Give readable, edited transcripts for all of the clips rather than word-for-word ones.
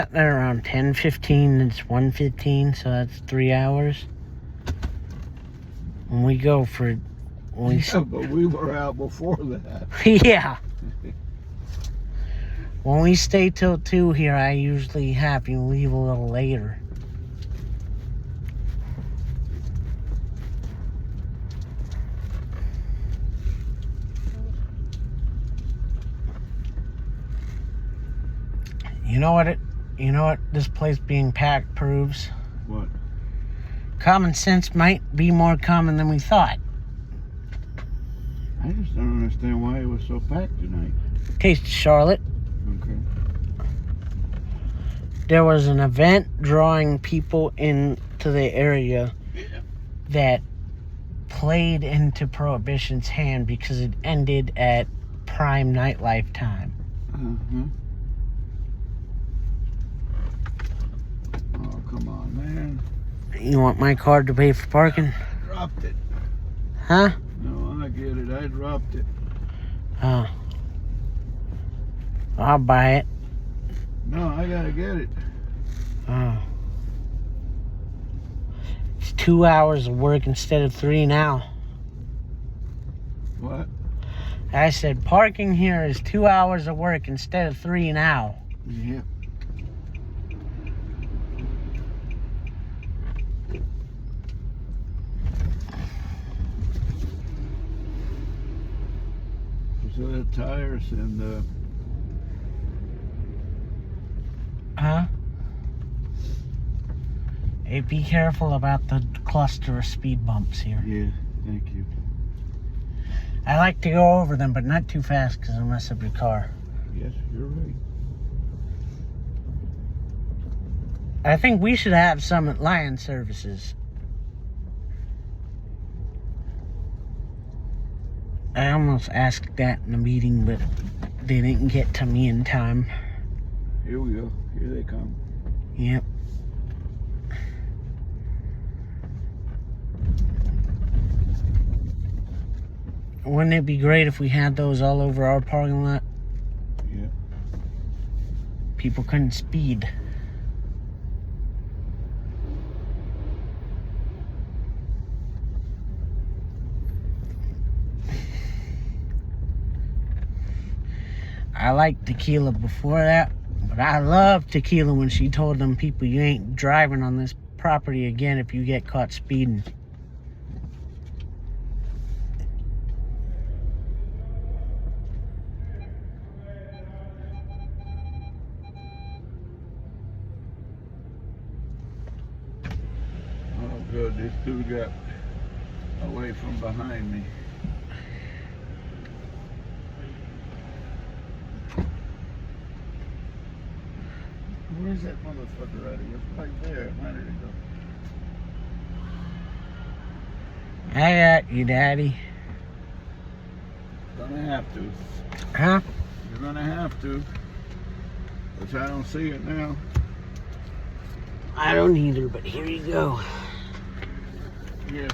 At around 10:15, it's 1:15, so that's 3 hours. When we go for... Yeah, but we were out before that. Yeah. When we stay till 2 here, I usually have you leave a little later. You know what this place being packed proves? What? Common sense might be more common than we thought. I just don't understand why it was so packed tonight. Taste of Charlotte. Okay. There was an event drawing people into the area that played into Prohibition's hand because it ended at prime nightlife time. Uh-huh. Oh, come on, man. You want my card to pay for parking? I dropped it. Huh? No, I get it. I dropped it. Oh. I'll buy it. No, I gotta get it. Oh. It's 2 hours of work instead of 3 now. What? I said parking here is 2 hours of work instead of 3 now. Yeah. So the tires and the... Huh? Hey, be careful about the cluster of speed bumps here. Yeah, thank you. I like to go over them, but not too fast because I'll mess up your car. Yes, you're right. I think we should have some at Lion Services. I almost asked that in the meeting, but they didn't get to me in time. Here we go. Here they come. Yep. Wouldn't it be great if we had those all over our parking lot? Yeah. People couldn't speed. I liked Tequila before that, but I loved Tequila when she told them people, you ain't driving on this property again if you get caught speeding. Oh, good. This dude got away from behind me. Where's that motherfucker at? He was right there a minute ago. I got you, Daddy. Gonna have to. Huh? You're gonna have to. Which I don't see it now. I don't either, but here you go. Yeah.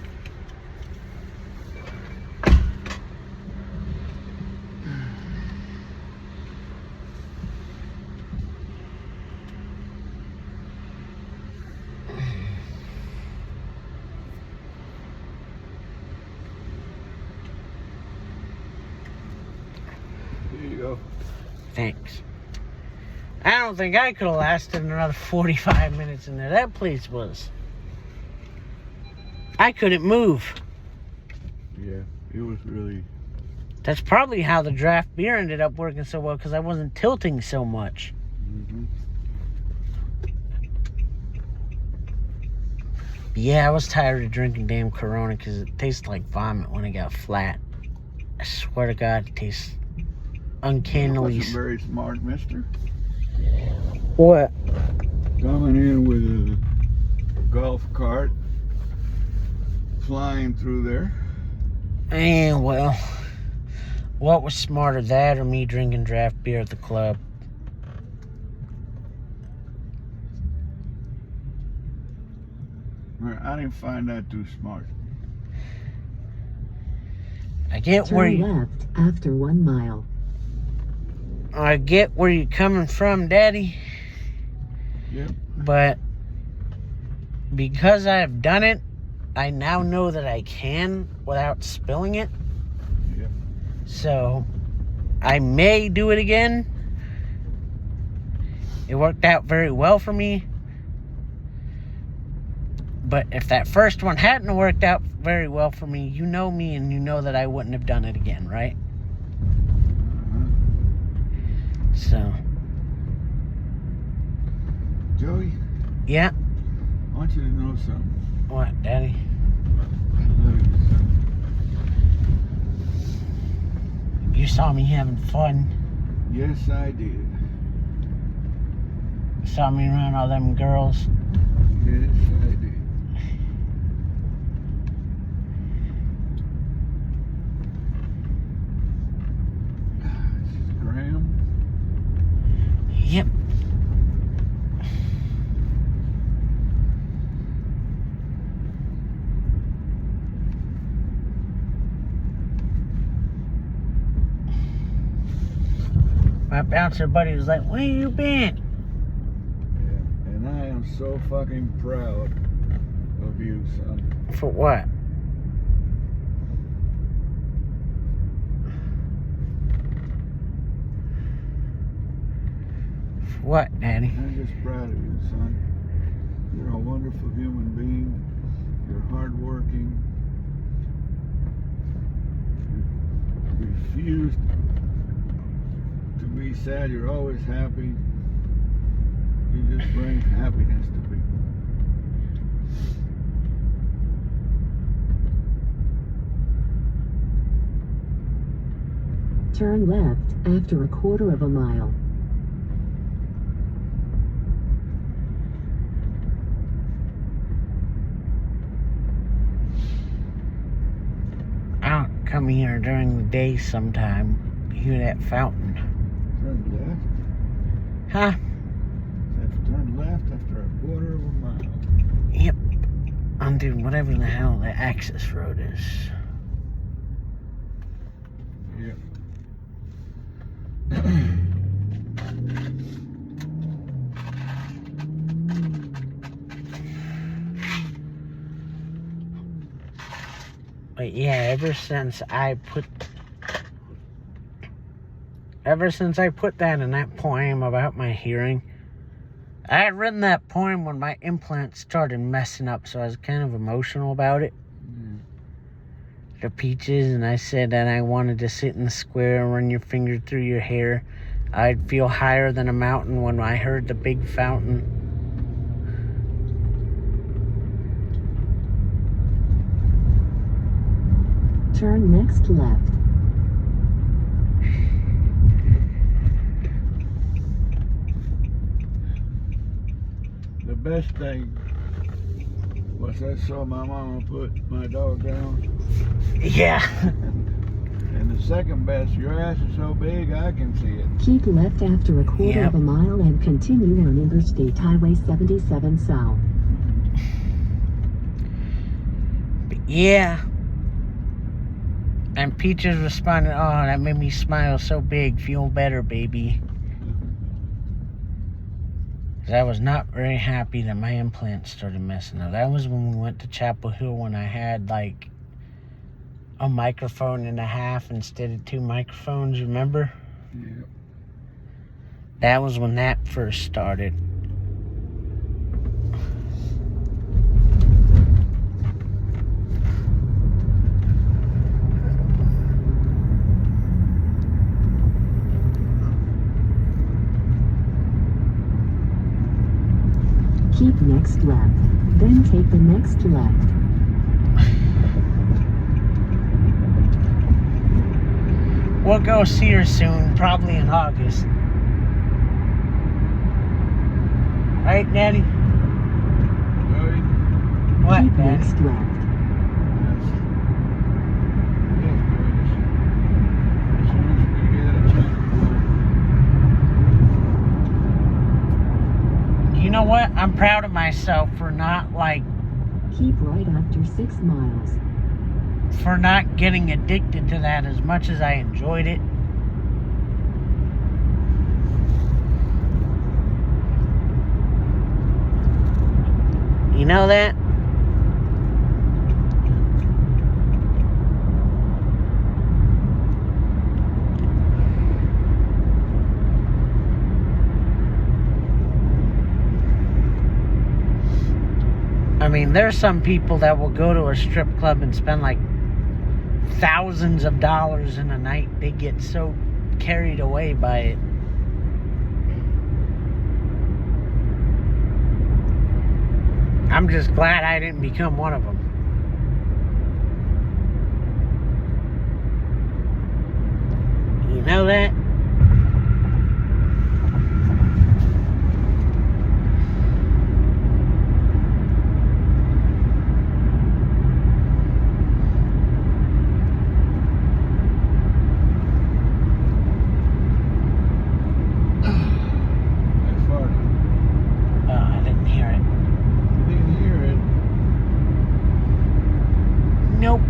Here you go. Thanks. I don't think I could have lasted another 45 minutes in there. That place was... I couldn't move. Yeah, it was really... That's probably how the draft beer ended up working so well, because I wasn't tilting so much. Mm-hmm. Yeah, I was tired of drinking damn Corona because it tastes like vomit when it got flat. I swear to God, it tastes uncannily... Wasn't very smart, mister. What? Coming in with a golf cart, flying through there. And, well, what was smarter, that or me drinking draft beer at the club? I didn't find that too smart. I get where Turn you... left after 1 mile. I get where you're coming from, Daddy. Yep. But because I have done it, I now know that I can without spilling it. Yep. So I may do it again. It worked out very well for me. But if that first one hadn't worked out very well for me, you know me and you know that I wouldn't have done it again, right? So. Joey? Yeah? I want you to know something. What, Daddy? I love you, son. You saw me having fun. Yes, I did. Saw me around all them girls. Yes, I did. This is Graham. Yep. My bouncer buddy was like, where you been? Yeah. And I am so fucking proud of you, son. For what? For what, Daddy? I'm just proud of you, son. You're a wonderful human being. You're hardworking. You refuse to be sad. You're always happy. You just bring happiness to people. Turn left after a quarter of a mile. I'll come here during the day sometime. Hear that fountain. Turn left. Huh? Turn left after a quarter of a mile. Yep. I'm doing whatever the hell the access road is. Yep. But yeah, ever since I put that in that poem about my hearing, I had written that poem when my implants started messing up, so I was kind of emotional about it. The peaches, and I said that I wanted to sit in the square and run your finger through your hair. I'd feel higher than a mountain when I heard the big fountain. Turn next left. The best thing was I saw my mama put my dog down. Yeah. And the second best, your ass is so big I can see it. Keep left after a quarter Yep. of a mile and continue on Interstate Highway 77 South. But yeah. And Peaches responded, oh, that made me smile so big. Feel better, baby. 'Cause I was not very happy that my implants started messing up. That was when we went to Chapel Hill when I had like a microphone and a half instead of 2 microphones, remember? Yeah. That was when that first started. Keep next left, then take the next left. We'll go see her soon, probably in August. Right, Daddy? Joey? What, Keep Daddy? next left. Yes. Yes, Joyce. As soon as we get a chance. You know what? I'm proud of myself for not Keep right after 6 miles. for not getting addicted to that as much as I enjoyed it. You know that? I mean, there's some people that will go to a strip club and spend like thousands of dollars in a night. They get so carried away by it. I'm just glad I didn't become one of them. You know that? I didn't hear it. Didn't hear it. Nope.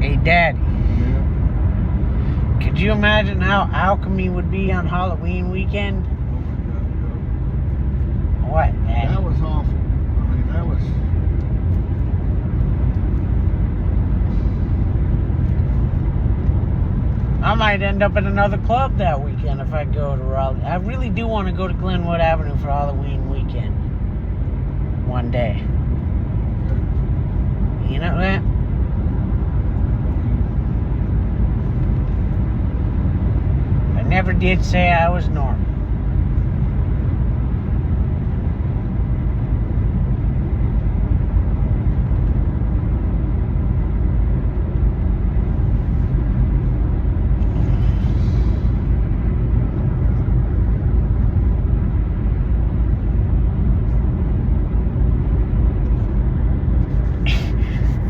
Hey, Daddy. Yeah. Could you imagine how Alchemy would be on Halloween weekend? Oh my God, What, Joe. Daddy? That was awful. I mean, that was. I might end up at another club that weekend if I go to Raleigh. I really do want to go to Glenwood Avenue for Halloween weekend. One day. You know that? I never did say I was normal.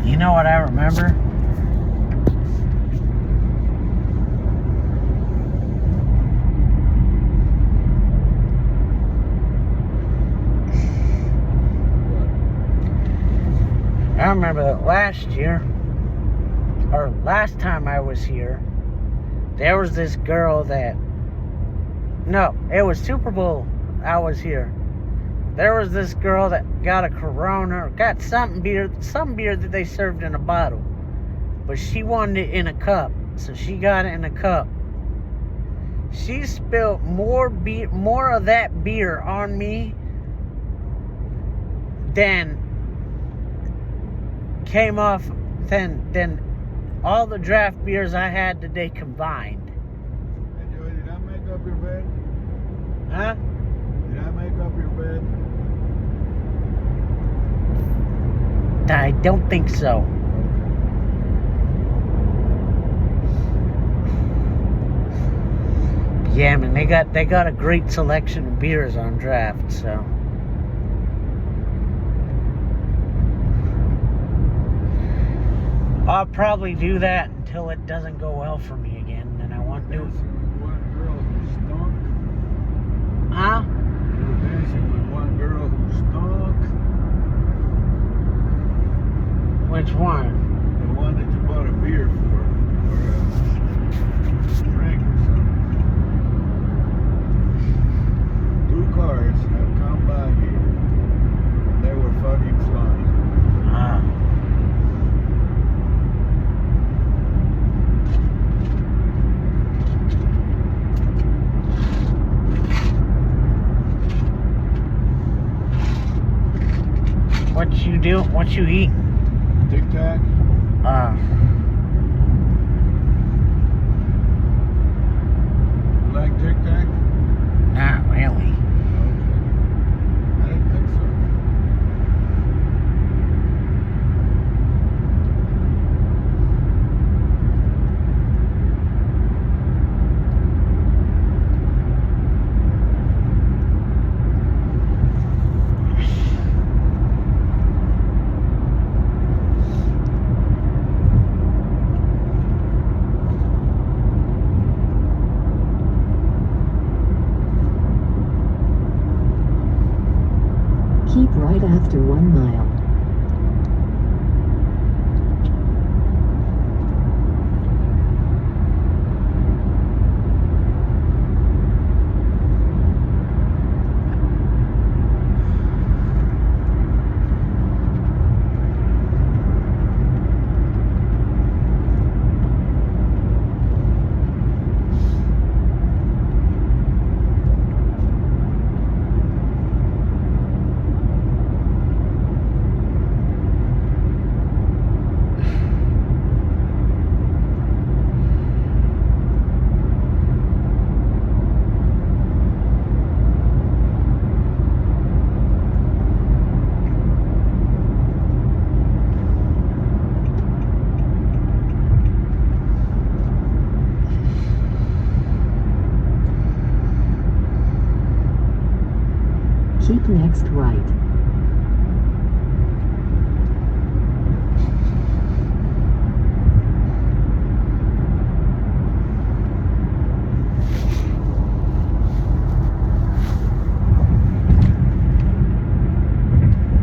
You know what I remember? I remember that last year, or last time I was here, there was this girl that, no, it was Super Bowl I was here. There was this girl that got a Corona, or got some beer that they served in a bottle. But she wanted it in a cup, so she got it in a cup. She spilled more of that beer on me than came off than all the draft beers I had today combined. Hey, Joey, did I make up your bed? Huh? Did I make up your bed? I don't think so. Yeah, man, they got a great selection of beers on draft, so. I'll probably do that until it doesn't go well for me again, and I want to. Dancing with one girl who stunk. Huh? You were dancing with one girl who stunk. Which one? The one that you bought a beer for, or a drink or something. 2 cars have come by here, and they were fucking flying. Ah. What you do? What you eat? Tic Tac? You like Tic Tac? Not really. Okay. I didn't think so. after 1 mile. Keep next right.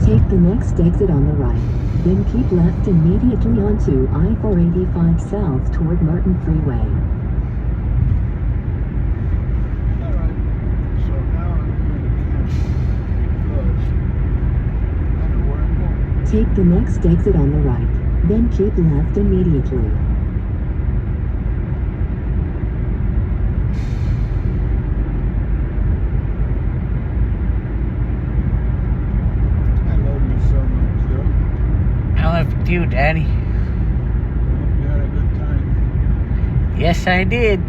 Take the next exit on the right, then keep left immediately onto I-485 south toward Merton Freeway. Alright, so now I'm going to cancel because I know where I'm going. Take the next exit on the right, then keep left immediately. I love you so much, Joe. I love you, Daddy. I hope you had a good time. Yes, I did.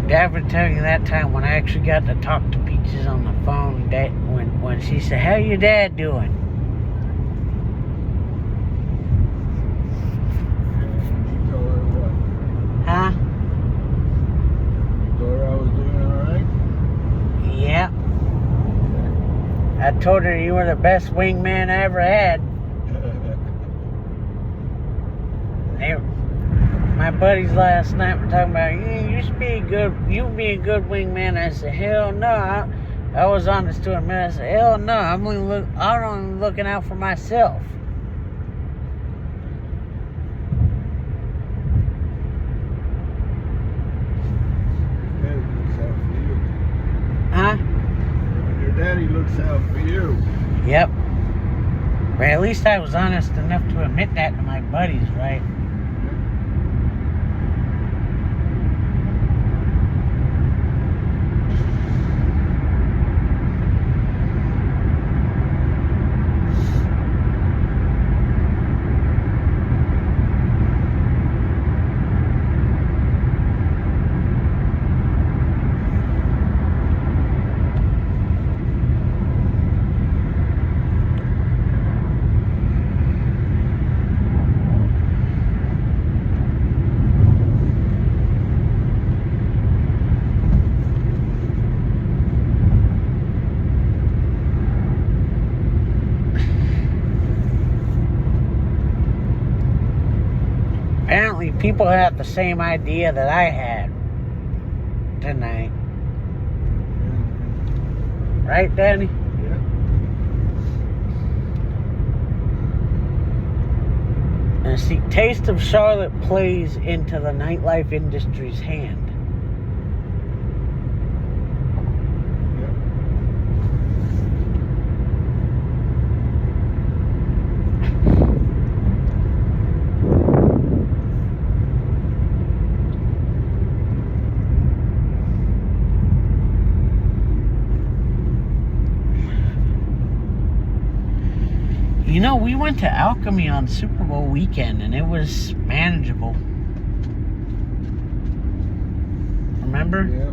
Dad would tell you that time when I actually got to talk to Peaches on the phone. That when she said, "How your dad doing?" You told her what? Huh? You told her I was doing all right? Yeah. I told her you were the best wingman I ever had. My buddies last night were talking about you should be a good wingman. I said, hell no. I was honest to him. I said, hell no. I'm only looking out for myself. Huh? Your daddy looks out for you. Yep. But at least I was honest enough to admit that to my buddies, right? Apparently, people had the same idea that I had tonight. Right, Danny? Yeah. And see, Taste of Charlotte plays into the nightlife industry's hand. You know, we went to Alchemy on Super Bowl weekend, and it was manageable. Remember? Yeah.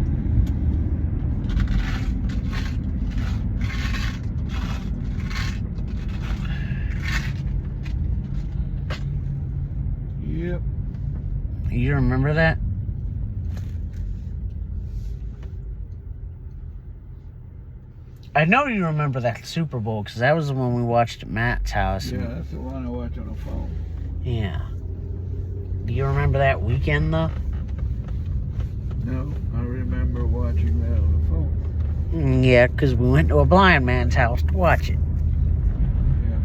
Yep. You remember that? I know you remember that Super Bowl, because that was the one we watched at Matt's house. Yeah, that's the one I watch on the phone. Yeah. Do you remember that weekend, though? No, I remember watching that on the phone. Yeah, because we went to a blind man's house to watch it. Yeah.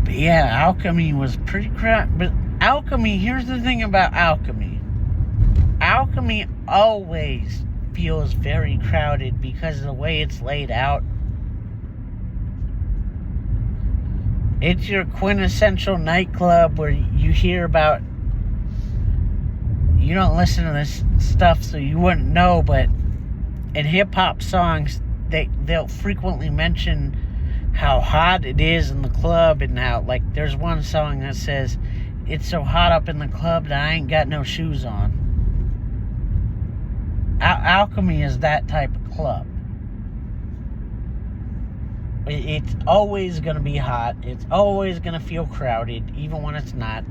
But yeah, Alchemy was pretty crap. But Alchemy, here's the thing about Alchemy. Alchemy always feels very crowded because of the way it's laid out. It's your quintessential nightclub where you hear about... You don't listen to this stuff, so you wouldn't know, but in hip-hop songs, they'll frequently mention how hot it is in the club, and how, like, there's one song that says, "It's so hot up in the club that I ain't got no shoes on." Alchemy is that type of club. It's always going to be hot. It's always going to feel crowded, even when it's not.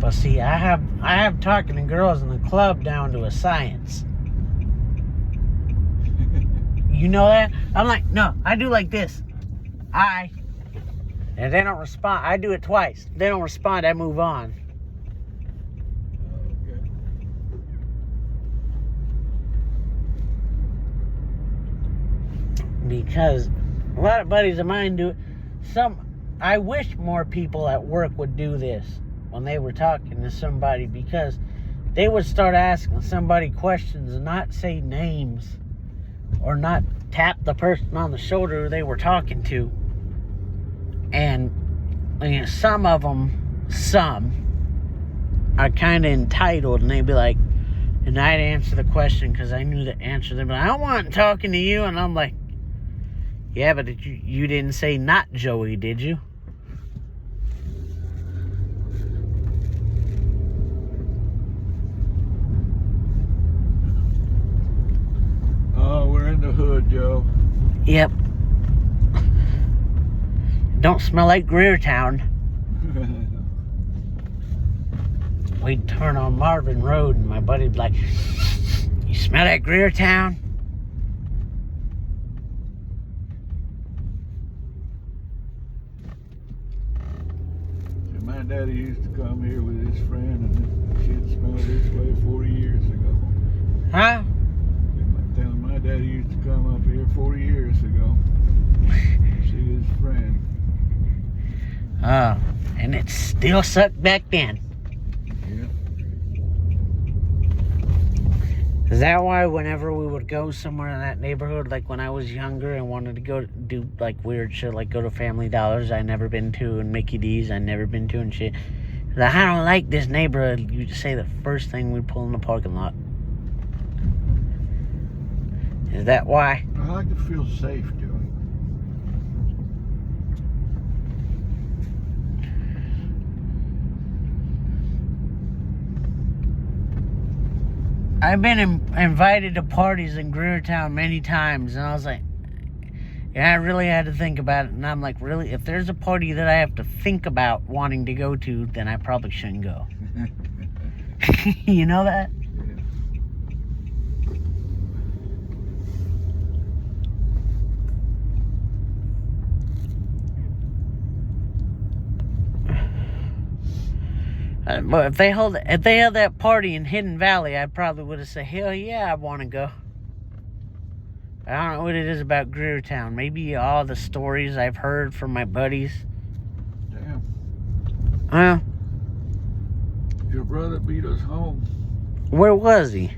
But see, I have talking to girls in the club down to a science. You know that? I'm like, no, I do like this. And they don't respond. I do it twice. They don't respond, I move on. because a lot of buddies of mine do it. I wish more people at work would do this when they were talking to somebody, because they would start asking somebody questions and not say names or not tap the person on the shoulder they were talking to. And some of them, are kind of entitled, and they'd be like, and I'd answer the question because I knew the answer. They'd be like, I wasn't talking to you. And I'm like, yeah, but you didn't say not Joey, did you? Oh, we're in the hood, Joe. Yep. Don't smell like Greertown. We'd turn on Marvin Road, and my buddy'd be like, you smell like Greertown? My daddy used to come here with his friend, and the kids smelled this way 40 years ago. Huh? My daddy used to come up here 40 years ago. See his friend. Oh, and it still sucked back then. Yeah. Is that why whenever we would go somewhere in that neighborhood, like when I was younger and wanted to go do like weird shit, like go to Family Dollars I never been to, and Mickey D's I never been to and shit, like, I don't like this neighborhood, you just say the first thing we pull in the parking lot. Is that why? I like to feel safe, Joey. I've been invited to parties in Greertown many times, and I was like, yeah, I really had to think about it. And I'm like, really? If there's a party that I have to think about wanting to go to, then I probably shouldn't go. You know that? But if they held that party in Hidden Valley, I probably would have said, hell yeah, I want to go. I don't know what it is about Greertown. Maybe all the stories I've heard from my buddies. Damn. Your brother beat us home. Where was he?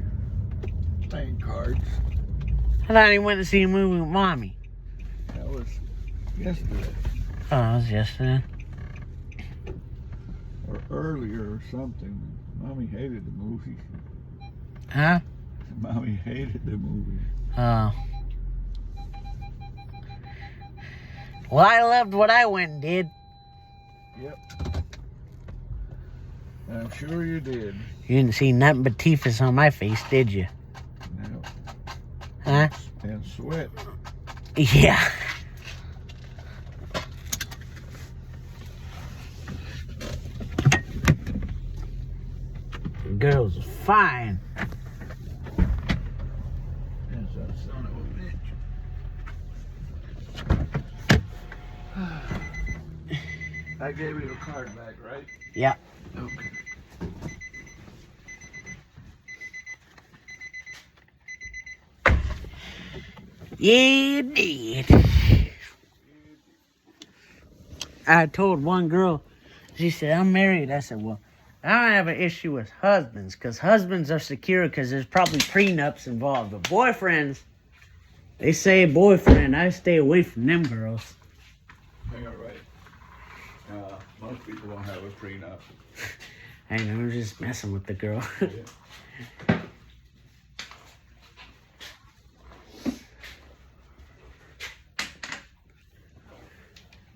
Playing cards. I thought he went to see a movie with Mommy. That was yesterday. Oh, it was yesterday. Or earlier or something. Mommy hated the movie. Huh? Mommy hated the movie. Oh. Well, I loved what I went and did. Yep. I'm sure you did. You didn't see nothing but teethus on my face, did you? No. Huh? And sweat. Yeah. The girl's fine. Yes, that son of a bitch. I gave you the card back, right? Yeah. Okay. Yeah, you did. I told one girl, she said, I'm married. I said, well, I don't have an issue with husbands, because husbands are secure because there's probably prenups involved. But boyfriends, they say boyfriend, I stay away from them girls. You're right. Most people don't have a prenup. I know, I'm just messing with the girl. Yeah.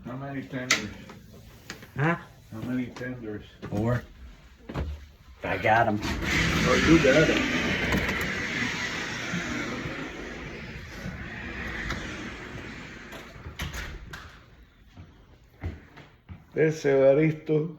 How many tenders? Huh? How many tenders? 4. I got them. Oh, you got it. Ese Evaristo